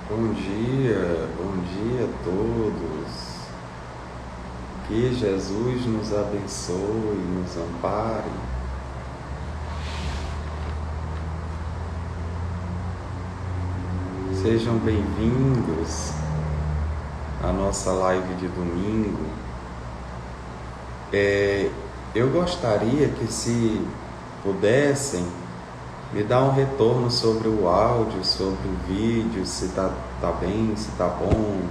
Bom dia a todos. Que Jesus nos abençoe, nos ampare. Sejam bem-vindos à nossa live de domingo. Eu gostaria que, se pudessem, me dar um retorno sobre o áudio, sobre o vídeo, se tá bem, se tá bom.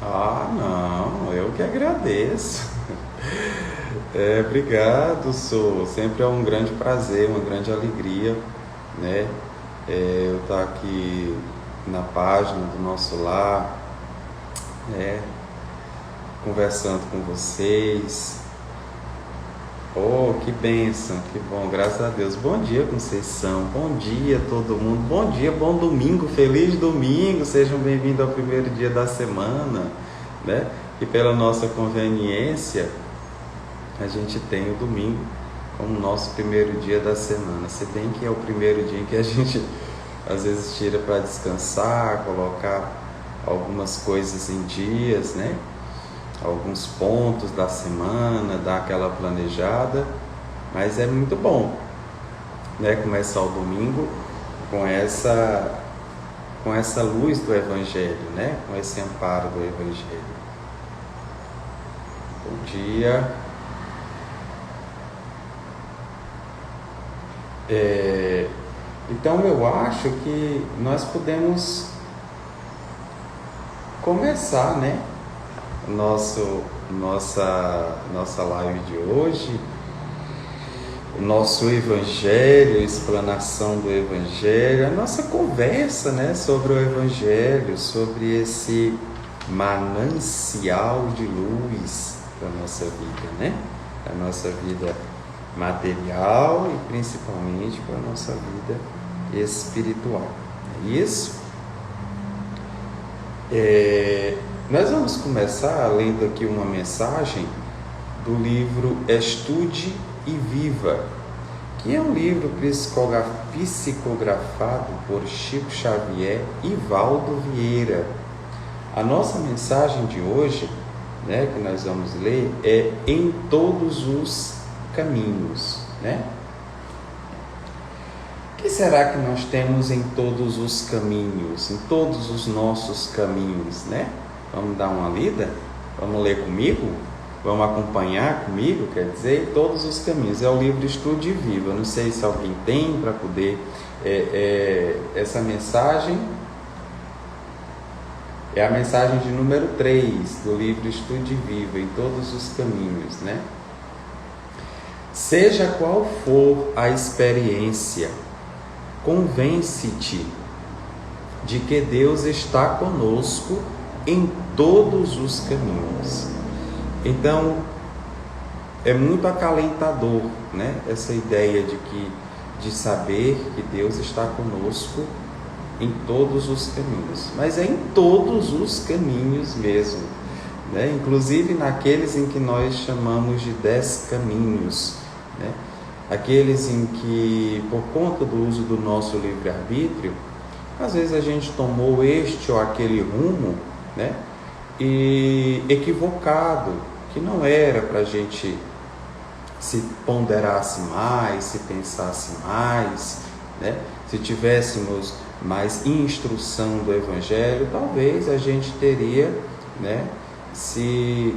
Ah, não, eu que agradeço. Obrigado, Sou. Sempre é um grande prazer, uma grande alegria, né? Eu estar aqui na página do Nosso Lar, né? Conversando com vocês. Oh, que bênção, que bom, graças a Deus. Bom dia, Conceição. Bom dia, todo mundo. Bom dia, bom domingo, feliz domingo. Sejam bem-vindos ao primeiro dia da semana, né? E pela nossa conveniência, a gente tem o domingo como nosso primeiro dia da semana. Se bem que é o primeiro dia em que a gente às vezes tira para descansar, colocar algumas coisas em dias, né? Alguns pontos da semana, dar aquela planejada, mas é muito bom, né? Começar o domingo com essa luz do Evangelho, né? Com esse amparo do Evangelho. Bom dia. Então eu acho que nós podemos começar, né? Nossa live de hoje, o nosso Evangelho, a explanação do Evangelho, a nossa conversa, né, sobre o Evangelho, sobre esse manancial de luz da nossa vida, né? Da nossa vida material e principalmente para a nossa vida espiritual. É isso? Nós vamos começar lendo aqui uma mensagem do livro Estude e Viva, que é um livro psicografado por Chico Xavier e Valdo Vieira. A nossa mensagem de hoje, né, que nós vamos ler, é Em Todos os Caminhos, né? O que será que nós temos em todos os caminhos, em todos os nossos caminhos, né? Vamos dar uma lida? Vamos ler comigo? Vamos acompanhar comigo? Quer dizer, em todos os caminhos. É o livro Estude e Viva. Eu não sei se alguém tem para poder... essa mensagem é a mensagem de número 3 do livro Estude e Viva, em todos os caminhos, né? Seja qual for a experiência, convence-te de que Deus está conosco em todos os caminhos. Então, é muito acalentador, né? Essa ideia de saber que Deus está conosco em todos os caminhos. Mas é em todos os caminhos mesmo, né? Inclusive naqueles em que nós chamamos de 10 caminhos, né? Aqueles em que, por conta do uso do nosso livre-arbítrio, às vezes a gente tomou este ou aquele rumo, né? E equivocado, que não era para a gente se ponderasse mais, se pensasse mais, né? Se tivéssemos mais instrução do Evangelho, talvez a gente teria, né, se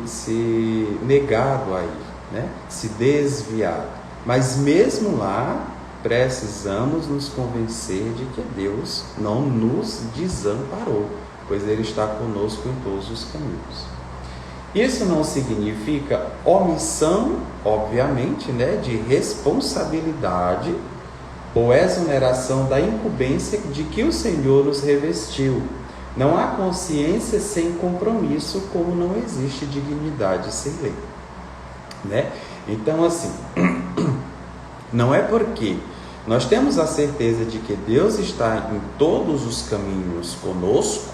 negado a ir, né? Se desviado. Mas mesmo lá, precisamos nos convencer de que Deus não nos desamparou, pois Ele está conosco em todos os caminhos. Isso não significa omissão, obviamente, né, de responsabilidade ou exoneração da incumbência de que o Senhor nos revestiu. Não há consciência sem compromisso, como não existe dignidade sem lei, né? Então, assim, não é porque nós temos a certeza de que Deus está em todos os caminhos conosco,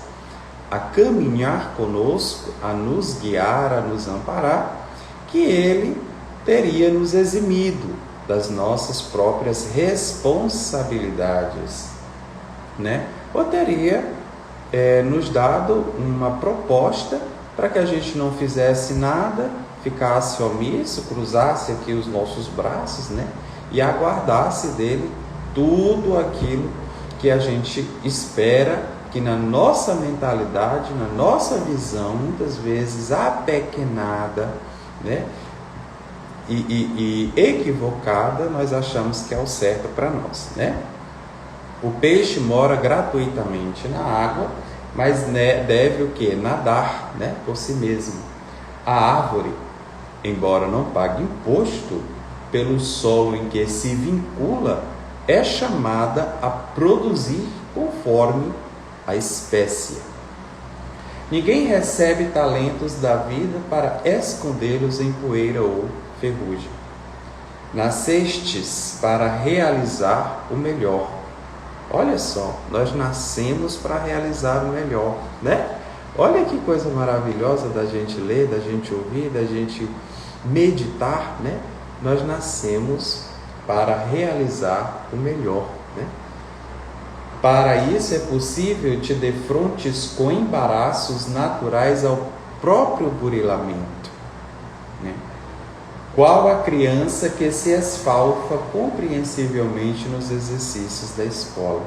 a caminhar conosco, a nos guiar, a nos amparar, que Ele teria nos eximido das nossas próprias responsabilidades, né? Ou teria nos dado uma proposta para que a gente não fizesse nada, ficasse omisso, cruzasse aqui os nossos braços, né? E aguardasse dele tudo aquilo que a gente espera, que na nossa mentalidade, na nossa visão, muitas vezes apequenada, né? E equivocada, nós achamos que é o certo para nós, né? O peixe mora gratuitamente na água, mas deve o quê? Nadar, né? Por si mesmo. A árvore, embora não pague imposto pelo solo em que se vincula, é chamada a produzir conforme a espécie. Ninguém recebe talentos da vida para escondê-los em poeira ou ferrugem. Nascestes para realizar o melhor. Olha só, nós nascemos para realizar o melhor, né? Olha que coisa maravilhosa da gente ler, da gente ouvir, da gente meditar, né? Nós nascemos para realizar o melhor, né? Para isso é possível te defrontes com embaraços naturais ao próprio burilamento, né? Qual a criança que se esfalfa compreensivelmente nos exercícios da escola?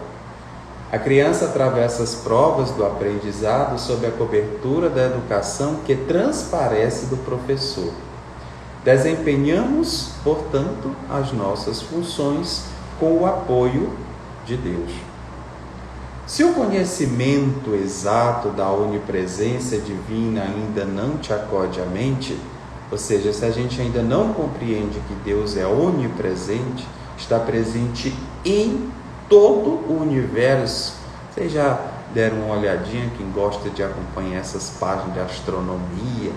A criança atravessa as provas do aprendizado sob a cobertura da educação que transparece do professor. Desempenhamos, portanto, as nossas funções com o apoio de Deus. Se o conhecimento exato da onipresença divina ainda não te acode à mente, ou seja, se a gente ainda não compreende que Deus é onipresente, está presente em todo o universo. Vocês já deram uma olhadinha, quem gosta de acompanhar essas páginas de astronomia,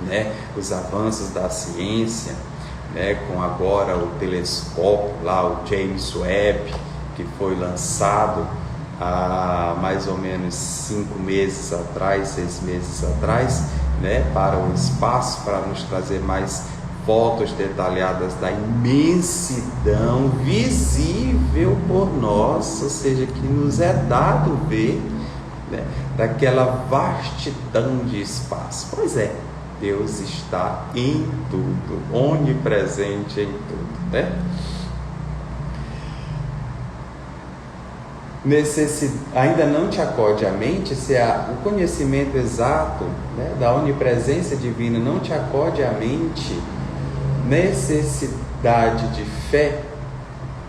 né? Os avanços da ciência, né? Com agora o telescópio lá, o James Webb, que foi lançado há mais ou menos 5 meses atrás, 6 meses atrás, né, para o espaço, para nos trazer mais fotos detalhadas da imensidão visível por nós, ou seja, que nos é dado ver, né, daquela vastidão de espaço. Pois é, Deus está em tudo, onipresente em tudo, né? Ainda não te acode à mente, se o conhecimento exato, né, da onipresença divina não te acode à mente, necessidade de fé,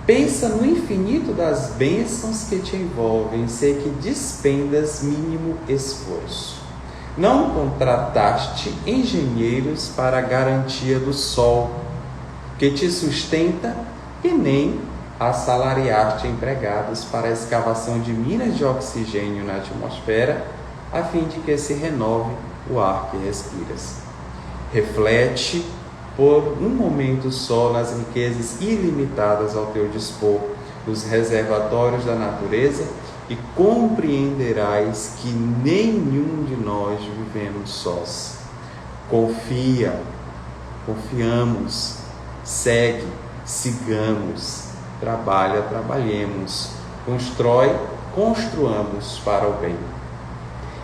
pensa no infinito das bênçãos que te envolvem, sei que despendas mínimo esforço. Não contrataste engenheiros para a garantia do sol, que te sustenta, e nem assalariaste empregados para a escavação de minas de oxigênio na atmosfera, a fim de que se renove o ar que respiras. Reflete por um momento só nas riquezas ilimitadas ao teu dispor, nos reservatórios da natureza, e compreenderás que nenhum de nós vivemos sós. Confiamos, segue, sigamos. Trabalha, trabalhemos, construamos para o bem.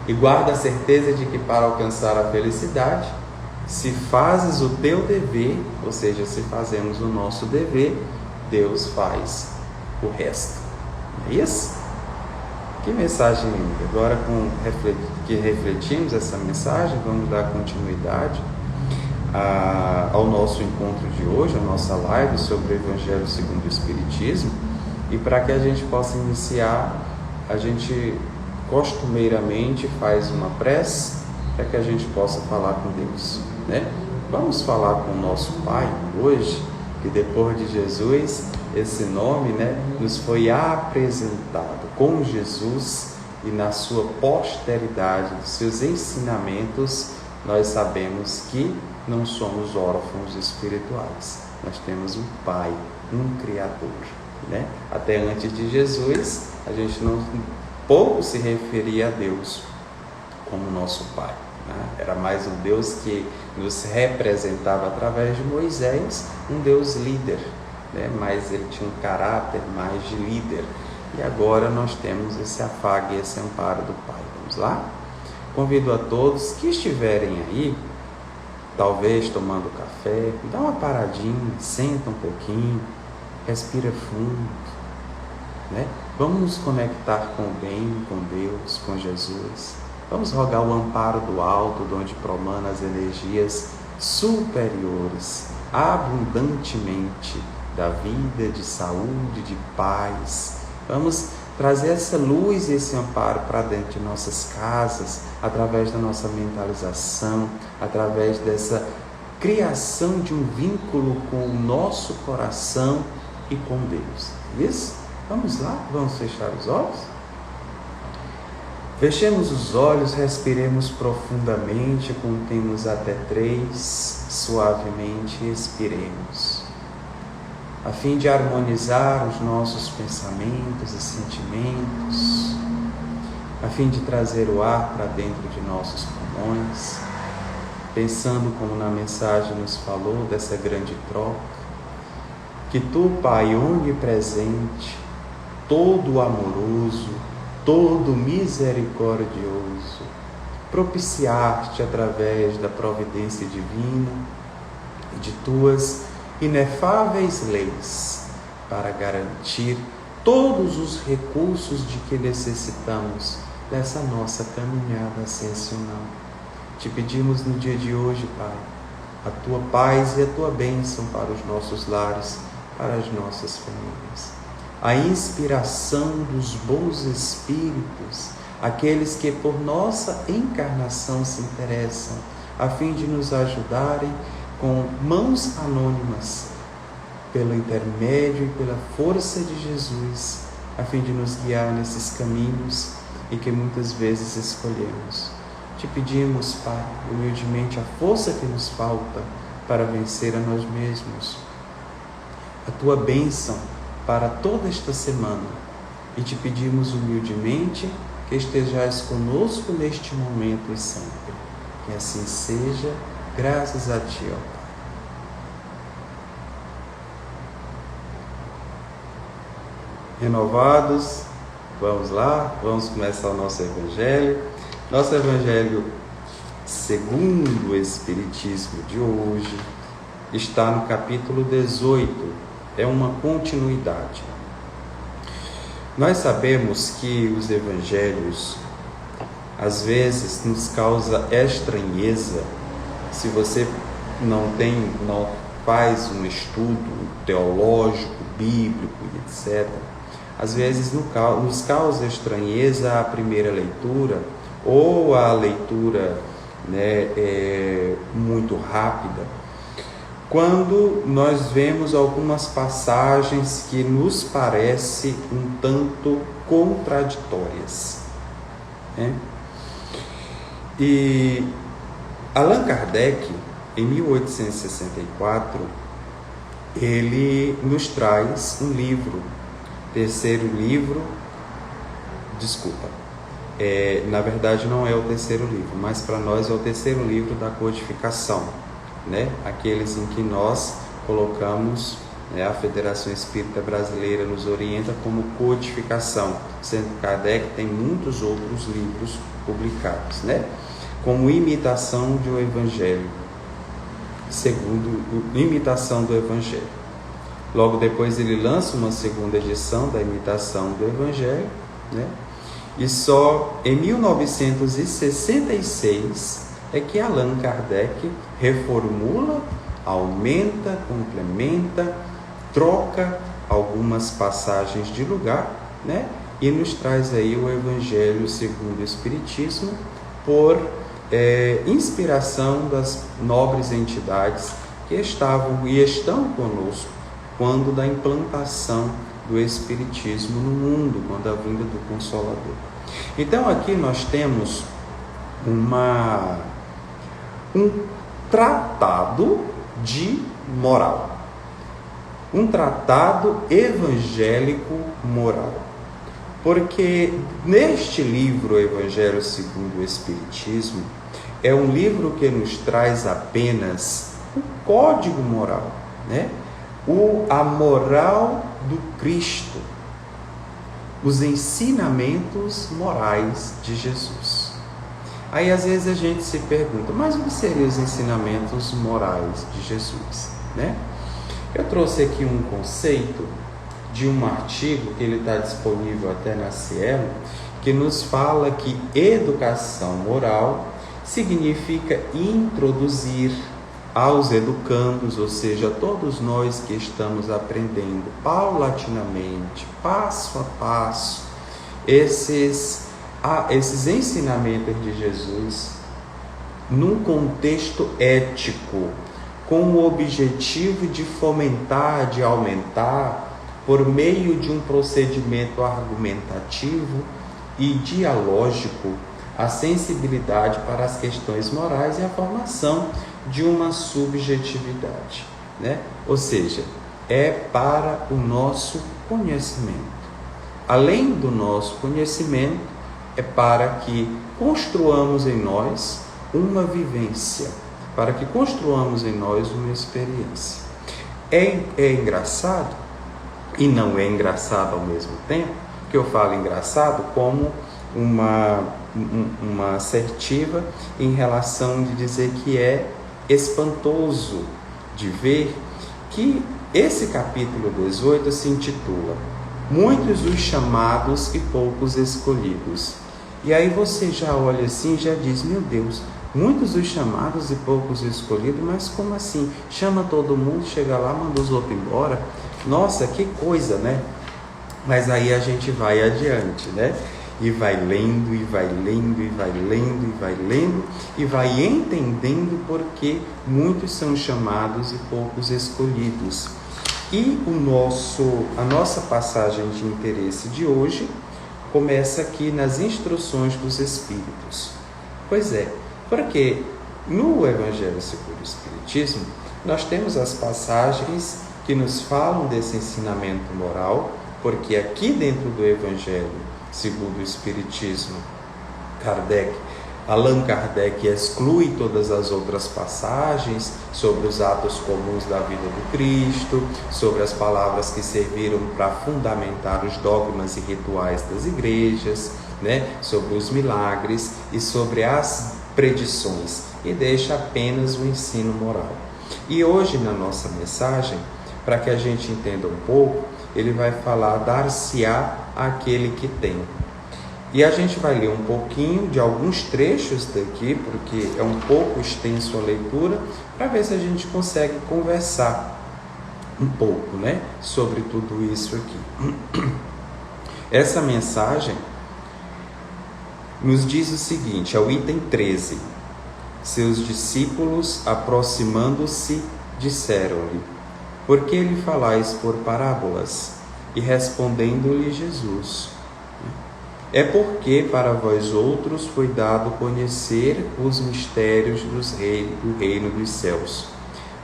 E guarda a certeza de que para alcançar a felicidade, se fazes o teu dever, ou seja, se fazemos o nosso dever, Deus faz o resto. Não é isso? Que mensagem linda! Agora que refletimos essa mensagem, vamos dar continuidade ao nosso encontro de hoje, a nossa live sobre o Evangelho segundo o Espiritismo. E para que a gente possa iniciar, a gente costumeiramente faz uma prece para que a gente possa falar com Deus, né? Vamos falar com o nosso Pai hoje, que depois de Jesus, esse nome, né, nos foi apresentado com Jesus, e na sua posteridade, dos seus ensinamentos, nós sabemos que não somos órfãos espirituais. Nós temos um Pai, um Criador, né? Até antes de Jesus, a gente pouco se referia a Deus como nosso Pai, né? Era mais um Deus que nos representava através de Moisés, um Deus líder, né? Mas ele tinha um caráter mais de líder. E agora nós temos esse afago e esse amparo do Pai. Vamos lá? Convido a todos que estiverem aí, talvez tomando café, dá uma paradinha, senta um pouquinho, respira fundo, né? Vamos nos conectar com o bem, com Deus, com Jesus. Vamos rogar o amparo do alto, de onde promana as energias superiores, abundantemente, da vida, de saúde, de paz. Vamos trazer essa luz e esse amparo para dentro de nossas casas, através da nossa mentalização, através dessa criação de um vínculo com o nosso coração e com Deus. Isso? Vamos lá? Vamos fechar os olhos? Fechemos os olhos, respiremos profundamente, contemos até 3, suavemente expiremos, a fim de harmonizar os nossos pensamentos e sentimentos, a fim de trazer o ar para dentro de nossos pulmões, pensando como na mensagem nos falou dessa grande troca, que Tu, Pai onipresente, todo amoroso, todo misericordioso, propiciaste através da providência divina e de Tuas inefáveis leis para garantir todos os recursos de que necessitamos dessa nossa caminhada ascensional. Te pedimos no dia de hoje, Pai, a Tua paz e a Tua bênção para os nossos lares, para as nossas famílias. A inspiração dos bons espíritos, aqueles que por nossa encarnação se interessam, a fim de nos ajudarem com mãos anônimas, pelo intermédio e pela força de Jesus, a fim de nos guiar nesses caminhos e que muitas vezes escolhemos. Te pedimos, Pai, humildemente, a força que nos falta para vencer a nós mesmos, a Tua bênção para toda esta semana, e te pedimos humildemente que estejais conosco neste momento e sempre. Que assim seja, graças a Ti, ó Pai. Renovados, vamos lá, vamos começar o nosso Evangelho. Nosso Evangelho, segundo o Espiritismo de hoje, está no capítulo 18, é uma continuidade. Nós sabemos que os Evangelhos, às vezes, nos causa estranheza, se você não faz um estudo teológico, bíblico, etc. Às vezes nos causa estranheza a primeira leitura, ou a leitura muito rápida, quando nós vemos algumas passagens que nos parecem um tanto contraditórias, né? E Allan Kardec, em 1864, ele nos traz um livro, na verdade não é o terceiro livro, mas para nós é o terceiro livro da codificação, né? Aqueles em que nós colocamos, a Federação Espírita Brasileira nos orienta como codificação, sendo que Kardec tem muitos outros livros publicados, né? Como imitação do Evangelho, imitação do Evangelho. Logo depois ele lança uma segunda edição da imitação do Evangelho, né? E só em 1966 é que Allan Kardec reformula, aumenta, complementa, troca algumas passagens de lugar, né? E nos traz aí o Evangelho segundo o Espiritismo por inspiração das nobres entidades que estavam e estão conosco quando da implantação do Espiritismo no mundo, quando a vinda do Consolador. Então aqui nós temos um tratado de moral, um tratado evangélico moral, porque neste livro Evangelho segundo o Espiritismo, é um livro que nos traz apenas o código moral, né? A moral do Cristo, os ensinamentos morais de Jesus. Aí às vezes a gente se pergunta, mas o que seriam os ensinamentos morais de Jesus, né? Eu trouxe aqui um conceito de um artigo que ele está disponível até na Cielo, que nos fala que educação moral significa introduzir aos educandos, ou seja, todos nós que estamos aprendendo paulatinamente, passo a passo, esses ensinamentos de Jesus num contexto ético, com o objetivo de fomentar, de aumentar, por meio de um procedimento argumentativo e dialógico, a sensibilidade para as questões morais e a formação de uma subjetividade, né? Ou seja, é para o nosso conhecimento. Além do nosso conhecimento, é para que construamos em nós uma vivência, para que construamos em nós uma experiência. É engraçado, e não é engraçado ao mesmo tempo, que eu falo engraçado como uma assertiva em relação de dizer que é espantoso de ver que esse capítulo 18 se intitula Muitos os chamados e poucos escolhidos. E aí você já olha assim e já diz, meu Deus, muitos os chamados e poucos escolhidos, mas como assim? Chama todo mundo, chega lá, manda os outros embora. Nossa, que coisa, né? Mas aí a gente vai adiante, né? E vai lendo, e vai lendo, e vai lendo, e vai lendo, e vai entendendo porque muitos são chamados e poucos escolhidos. E a nossa passagem de interesse de hoje começa aqui nas instruções dos Espíritos. Pois é, porque no Evangelho segundo o Espiritismo, nós temos as passagens que nos falam desse ensinamento moral, porque aqui dentro do Evangelho segundo o Espiritismo, Allan Kardec exclui todas as outras passagens sobre os atos comuns da vida do Cristo, sobre as palavras que serviram para fundamentar os dogmas e rituais das igrejas, né? Sobre os milagres e sobre as predições, e deixa apenas o ensino moral. E hoje, na nossa mensagem, para que a gente entenda um pouco, ele vai falar dar-se-á àquele que tem. E a gente vai ler um pouquinho de alguns trechos daqui, porque é um pouco extenso a leitura, para ver se a gente consegue conversar um pouco, né, sobre tudo isso aqui. Essa mensagem nos diz o seguinte, é o item 13. Seus discípulos, aproximando-se, disseram-lhe, por que lhe falais por parábolas? E respondendo-lhe Jesus, é porque para vós outros foi dado conhecer os mistérios do reino dos céus,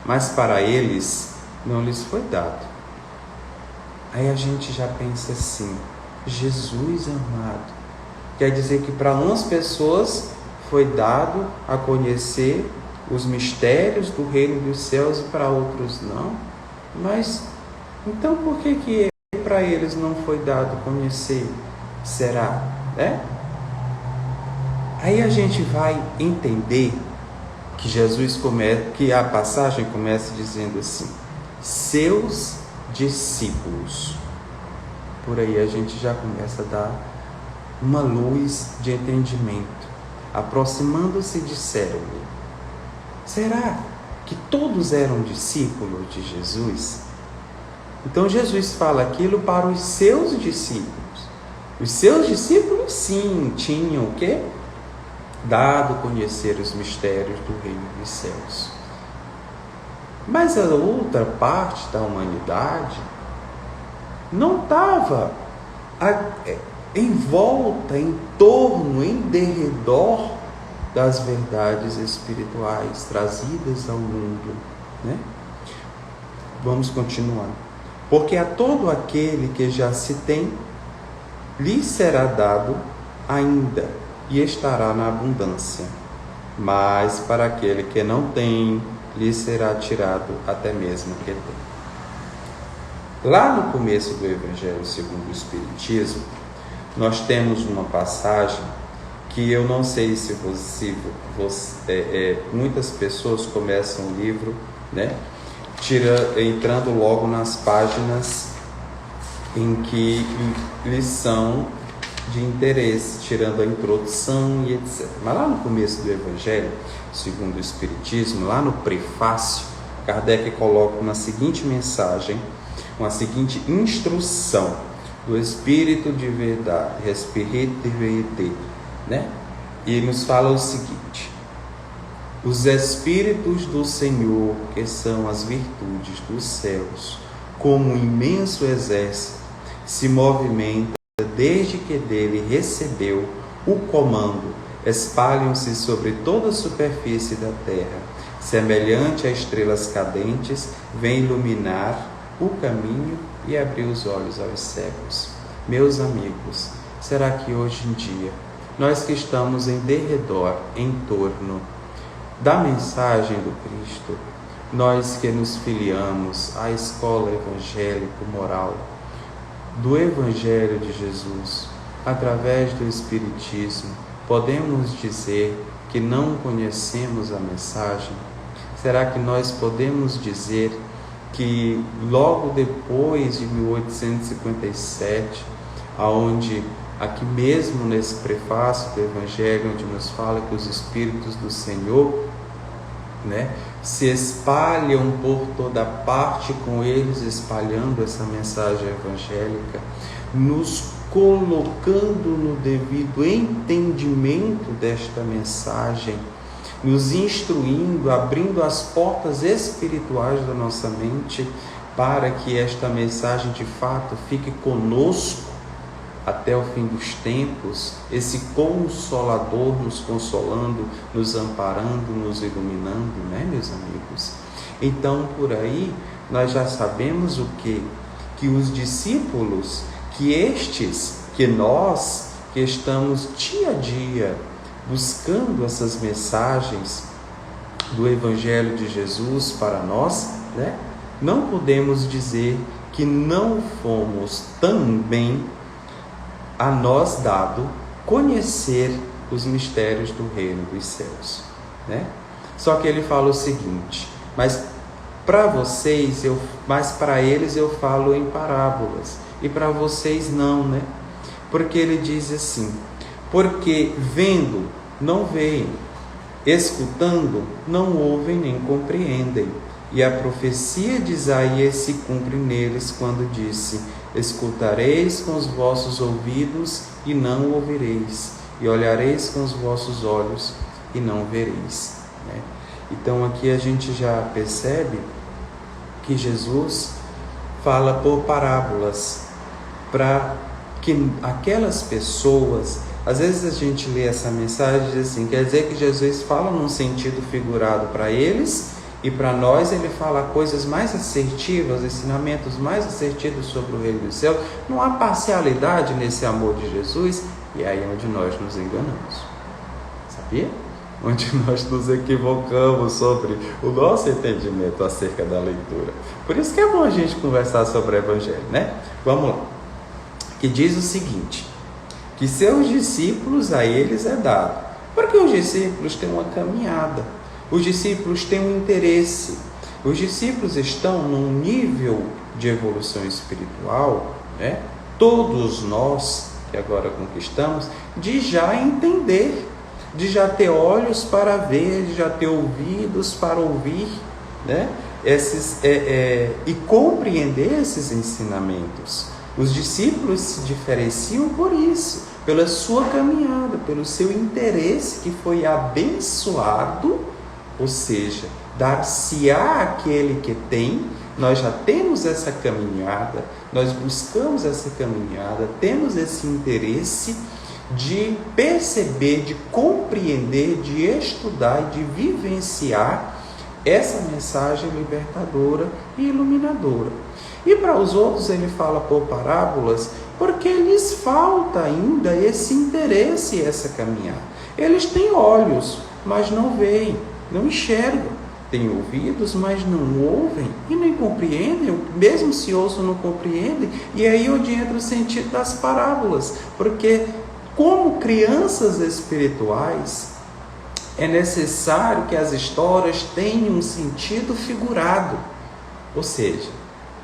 mas para eles não lhes foi dado. Aí a gente já pensa assim, Jesus amado, quer dizer que para umas pessoas foi dado a conhecer os mistérios do reino dos céus e para outros não? Mas então por que para eles não foi dado conhecer? Será? Né? Aí a gente vai entender que a passagem começa dizendo assim, seus discípulos. Por aí a gente já começa a dar uma luz de entendimento. Aproximando-se, disseram-lhe, será que todos eram discípulos de Jesus? Então Jesus fala aquilo para os seus discípulos. Os seus discípulos, sim, tinham o quê? Dado conhecer os mistérios do reino dos céus. Mas a outra parte da humanidade não estava em volta, em torno, em derredor das verdades espirituais trazidas ao mundo, né? Vamos continuar. Porque a todo aquele que já se tem, lhe será dado ainda, e estará na abundância. mas para aquele que não tem, lhe será tirado até mesmo o que tem. Lá no começo do Evangelho segundo o Espiritismo, nós temos uma passagem que eu não sei se muitas pessoas começam o livro, né, entrando logo nas páginas em que lhes são de interesse, tirando a introdução e etc. Mas lá no começo do Evangelho segundo o Espiritismo, lá no prefácio, Kardec coloca uma seguinte mensagem, uma seguinte instrução do Espírito de Verdade, Espírito de Verdade, né? E nos fala o seguinte: os Espíritos do Senhor, que são as virtudes dos céus, como um imenso exército, se movimenta desde que dele recebeu o comando, espalham-se sobre toda a superfície da terra, semelhante a estrelas cadentes, vem iluminar o caminho e abrir os olhos aos cegos. Meus amigos, será que hoje em dia, nós que estamos em derredor, em torno da mensagem do Cristo, nós que nos filiamos à escola evangélico-moral, do Evangelho de Jesus, através do Espiritismo, podemos dizer que não conhecemos a mensagem? Será que nós podemos dizer que logo depois de 1857, aonde aqui mesmo nesse prefácio do Evangelho, onde nos fala que os Espíritos do Senhor, né, se espalham por toda parte, com eles espalhando essa mensagem evangélica, nos colocando no devido entendimento desta mensagem, nos instruindo, abrindo as portas espirituais da nossa mente para que esta mensagem de fato fique conosco até o fim dos tempos, esse Consolador nos consolando, nos amparando, nos iluminando, né, meus amigos? Então, por aí, nós já sabemos o quê? Que os discípulos, que nós, que estamos dia a dia buscando essas mensagens do Evangelho de Jesus para nós, né, não podemos dizer que não fomos também a nós dado conhecer os mistérios do reino dos céus, né? Só que ele fala o seguinte: mas para eles eu falo em parábolas, e para vocês não, né? Porque ele diz assim: porque vendo, não veem, escutando, não ouvem nem compreendem. E a profecia de Isaías se cumpre neles quando disse: escutareis com os vossos ouvidos e não ouvireis, e olhareis com os vossos olhos e não vereis, né? Então aqui a gente já percebe que Jesus fala por parábolas para que aquelas pessoas, às vezes a gente lê essa mensagem e diz assim, quer dizer que Jesus fala num sentido figurado para eles, e para nós ele fala coisas mais assertivas, ensinamentos mais assertivos sobre o reino dos céus. Não há parcialidade nesse amor de Jesus, e é aí onde nós nos enganamos. Sabia? Onde nós nos equivocamos sobre o nosso entendimento acerca da leitura. Por isso que é bom a gente conversar sobre o Evangelho, né? Vamos lá. Que diz o seguinte: que seus discípulos a eles é dado. Porque os discípulos têm uma caminhada. Os discípulos têm um interesse. Os discípulos estão num nível de evolução espiritual, né? Todos nós que agora conquistamos, de já entender, de já ter olhos para ver, de já ter ouvidos para ouvir, né? E compreender esses ensinamentos. Os discípulos se diferenciam por isso, pela sua caminhada, pelo seu interesse que foi abençoado. Ou seja, dar-se-á aquele que tem. Nós já temos essa caminhada, nós buscamos essa caminhada, temos esse interesse de perceber, de compreender, de estudar e de vivenciar essa mensagem libertadora e iluminadora. E para os outros ele fala por parábolas, porque lhes falta ainda esse interesse e essa caminhada. Eles têm olhos, mas não veem, não enxergam. Têm ouvidos, mas não ouvem e nem compreendem, mesmo se ouçam, não compreendem. E é aí onde entra o sentido das parábolas, porque como crianças espirituais, é necessário que as histórias tenham um sentido figurado. Ou seja,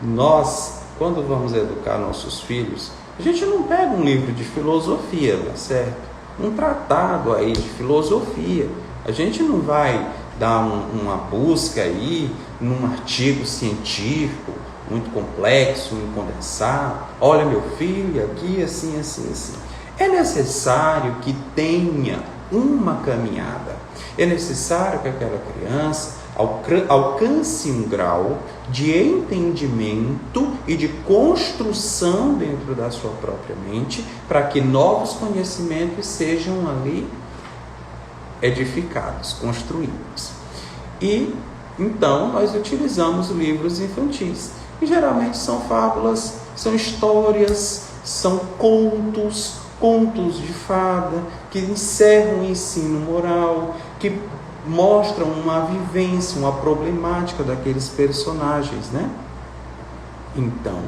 nós, quando vamos educar nossos filhos, a gente não pega um livro de filosofia, certo? Um tratado aí de filosofia. A gente não vai dar uma busca aí num artigo científico muito complexo, muito condensado. Olha, meu filho, aqui assim, assim, assim. É necessário que tenha uma caminhada. É necessário que aquela criança alcance um grau de entendimento e de construção dentro da sua própria mente, para que novos conhecimentos sejam ali edificados, construídos. E então nós utilizamos livros infantis, e geralmente são fábulas, são histórias, são contos de fada, que encerram o ensino moral, que mostram uma vivência, uma problemática daqueles personagens, né? Então,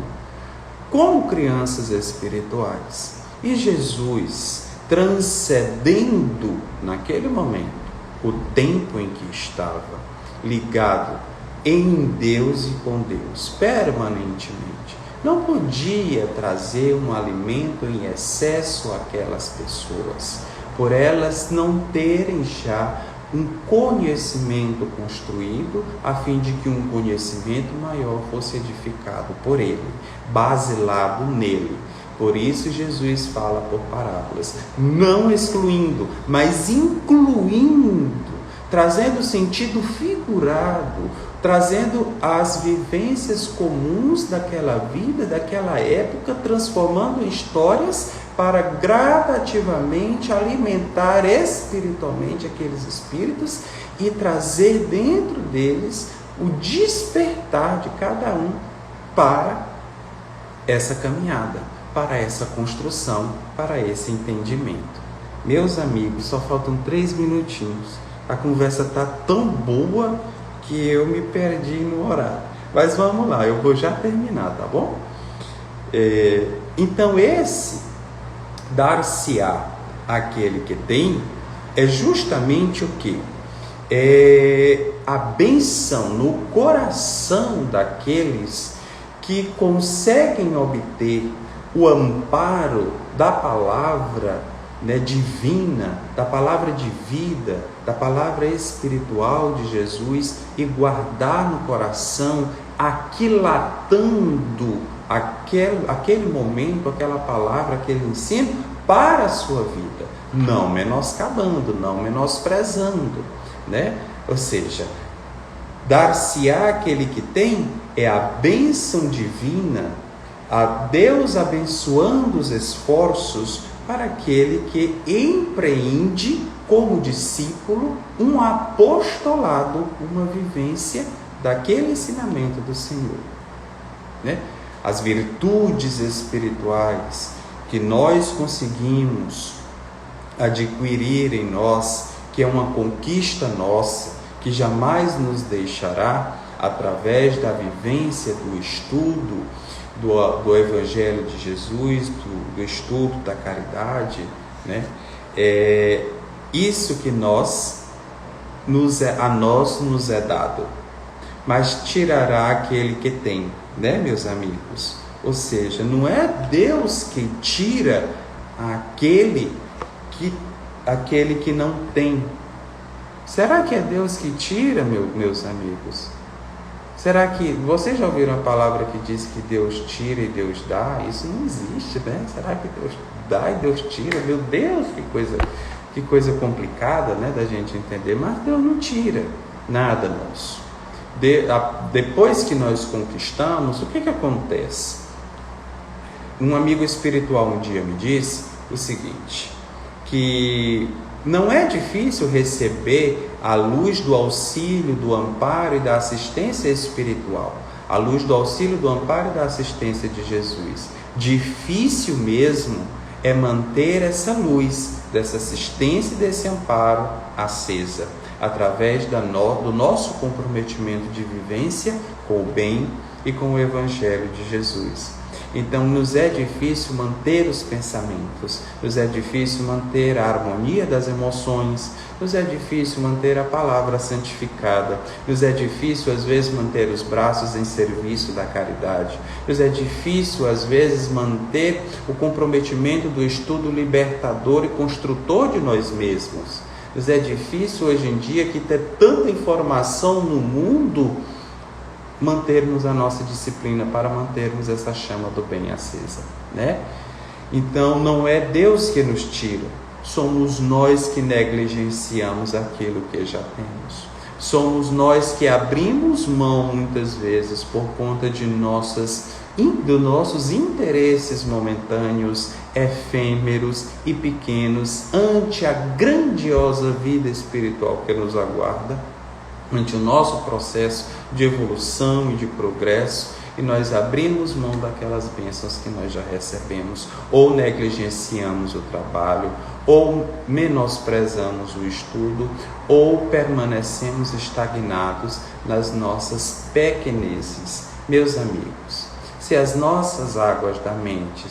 como crianças espirituais, e Jesus transcendendo naquele momento o tempo em que estava ligado em Deus e com Deus permanentemente, não podia trazer um alimento em excesso àquelas pessoas, por elas não terem já um conhecimento construído, a fim de que um conhecimento maior fosse edificado por ele, baseado nele. Por isso Jesus fala por parábolas, não excluindo, mas incluindo, trazendo sentido figurado, trazendo as vivências comuns daquela vida, daquela época, transformando em histórias para gradativamente alimentar espiritualmente aqueles espíritos e trazer dentro deles o despertar de cada um para essa caminhada, para essa construção, para esse entendimento. Meus amigos, só faltam 3 minutinhos. A conversa está tão boa que eu me perdi no horário. Mas vamos lá, eu vou já terminar, tá bom? Então esse dar-se-á aquele que tem é justamente o que? É a bênção no coração daqueles que conseguem obter o amparo da palavra, né, divina, da palavra de vida, da palavra espiritual de Jesus, e guardar no coração, aquilatando aquele momento, aquela palavra, aquele ensino para a sua vida, não menoscabando, não menosprezando, né? Ou seja, dar-se-á aquele que tem é a bênção divina, a Deus abençoando os esforços para aquele que empreende como discípulo um apostolado, uma vivência daquele ensinamento do Senhor, né? As virtudes espirituais que nós conseguimos adquirir em nós, que é uma conquista nossa, que jamais nos deixará, através da vivência, do estudo do Evangelho de Jesus, do estudo da caridade, né? Isso que a nós nos é dado, mas tirará aquele que tem, né, meus amigos? Ou seja, não é Deus que tira aquele que não tem. Será que é Deus que tira, meus amigos? Será que vocês já ouviram a palavra que diz que Deus tira e Deus dá? Isso não existe, né? Será que Deus dá e Deus tira? Meu Deus, que coisa complicada, né, da gente entender. Mas Deus não tira nada nosso. Depois que nós conquistamos, o que acontece? Um amigo espiritual um dia me disse o seguinte, que não é difícil receber a luz do auxílio, do amparo e da assistência espiritual, a luz do auxílio, do amparo e da assistência de Jesus. Difícil mesmo é manter essa luz, dessa assistência e desse amparo acesa, através do nosso comprometimento de vivência com o bem e com o Evangelho de Jesus. Então, nos é difícil manter os pensamentos, nos é difícil manter a harmonia das emoções, nos é difícil manter a palavra santificada, nos é difícil, às vezes, manter os braços em serviço da caridade, nos é difícil, às vezes, manter o comprometimento do estudo libertador e construtor de nós mesmos. Nos é difícil, hoje em dia, que ter tanta informação no mundo, mantermos a nossa disciplina para mantermos essa chama do bem acesa, né? Então, não é Deus que nos tira, somos nós que negligenciamos aquilo que já temos. Somos nós que abrimos mão, muitas vezes, por conta de nossos interesses momentâneos, efêmeros e pequenos, ante a grandiosa vida espiritual que nos aguarda, ante o nosso processo de evolução e de progresso, e nós abrimos mão daquelas bênçãos que nós já recebemos, ou negligenciamos o trabalho, ou menosprezamos o estudo, ou permanecemos estagnados nas nossas pequeneces. Meus amigos, se as nossas águas da mente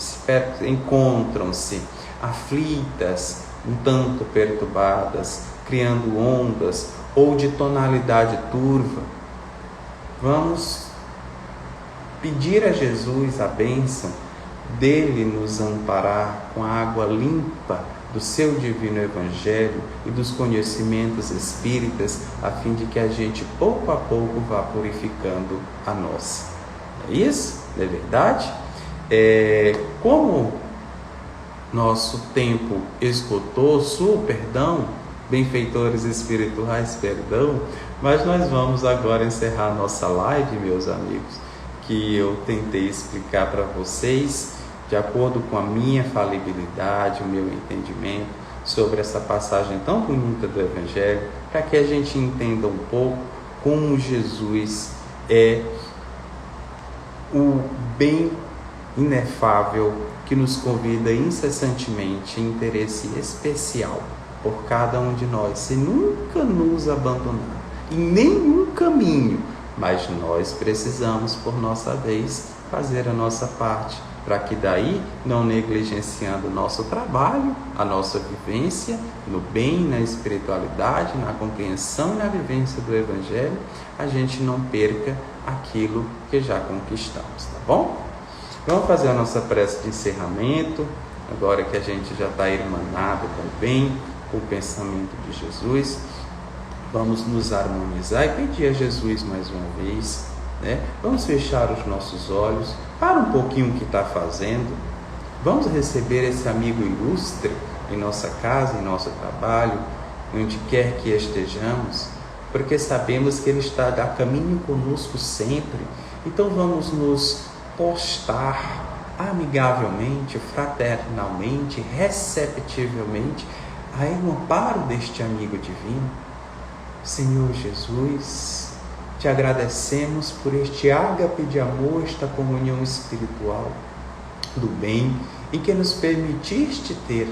encontram-se aflitas, um tanto perturbadas, criando ondas, ou de tonalidade turva, vamos pedir a Jesus a bênção dele nos amparar com a água limpa do seu divino Evangelho e dos conhecimentos espíritas, a fim de que a gente pouco a pouco vá purificando a nossa. É isso? Não é verdade? Como nosso tempo esgotou, benfeitores espirituais, perdão, mas nós vamos agora encerrar nossa live, meus amigos, que eu tentei explicar para vocês, de acordo com a minha falibilidade, o meu entendimento sobre essa passagem tão bonita do Evangelho, para que a gente entenda um pouco como Jesus é o bem inefável que nos convida incessantemente em interesse especial por cada um de nós, sem nunca nos abandonar em nenhum caminho, mas nós precisamos, por nossa vez, fazer a nossa parte, para que daí, não negligenciando o nosso trabalho, a nossa vivência no bem, na espiritualidade, na compreensão e na vivência do Evangelho, a gente não perca aquilo que já conquistamos, tá bom? Vamos fazer a nossa prece de encerramento, agora que a gente já está irmanado também com o pensamento de Jesus. Vamos nos harmonizar e pedir a Jesus mais uma vez, né? Vamos fechar os nossos olhos, para um pouquinho o que está fazendo, vamos receber esse amigo ilustre em nossa casa, em nosso trabalho, onde quer que estejamos, porque sabemos que Ele está a caminho conosco sempre. Então vamos nos postar amigavelmente, fraternalmente, receptivelmente, ao amparo deste amigo divino. Senhor Jesus, te agradecemos por este ágape de amor, esta comunhão espiritual do bem, em que nos permitiste ter,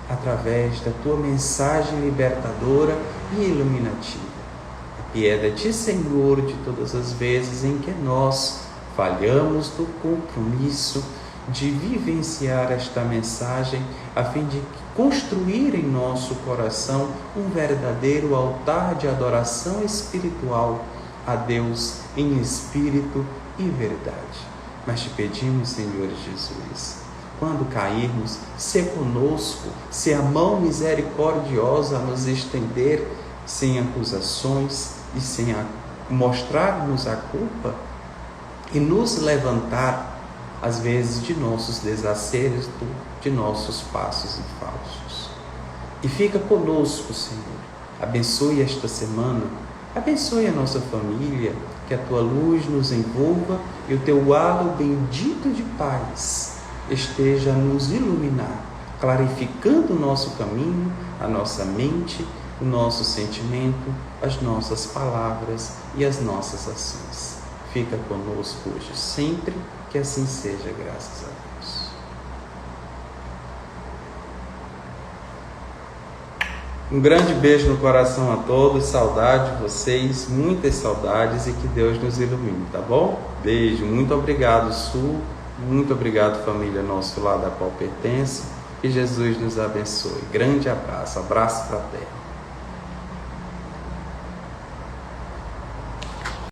através da tua mensagem libertadora e iluminativa. Apieda-te, Senhor, de todas as vezes em que nós falhamos do compromisso de vivenciar esta mensagem, a fim de construir em nosso coração um verdadeiro altar de adoração espiritual a Deus em espírito e verdade. Mas te pedimos, Senhor Jesus, quando cairmos, sê conosco, se a mão misericordiosa a nos estender, sem acusações e sem mostrar-nos a culpa, e nos levantar, às vezes, de nossos desacertos, de nossos passos e falsos. E fica conosco, Senhor. Abençoe esta semana, abençoe a nossa família, que a tua luz nos envolva e o teu halo bendito de paz esteja a nos iluminar, clarificando o nosso caminho, a nossa mente, o nosso sentimento, as nossas palavras e as nossas ações. Fica conosco hoje sempre, que assim seja, graças a Deus. Um grande beijo no coração a todos, saudade de vocês, muitas saudades e que Deus nos ilumine, tá bom? Beijo, muito obrigado, Sul, muito obrigado, família nosso lá da qual pertence, que Jesus nos abençoe. Grande abraço, abraço fraterno.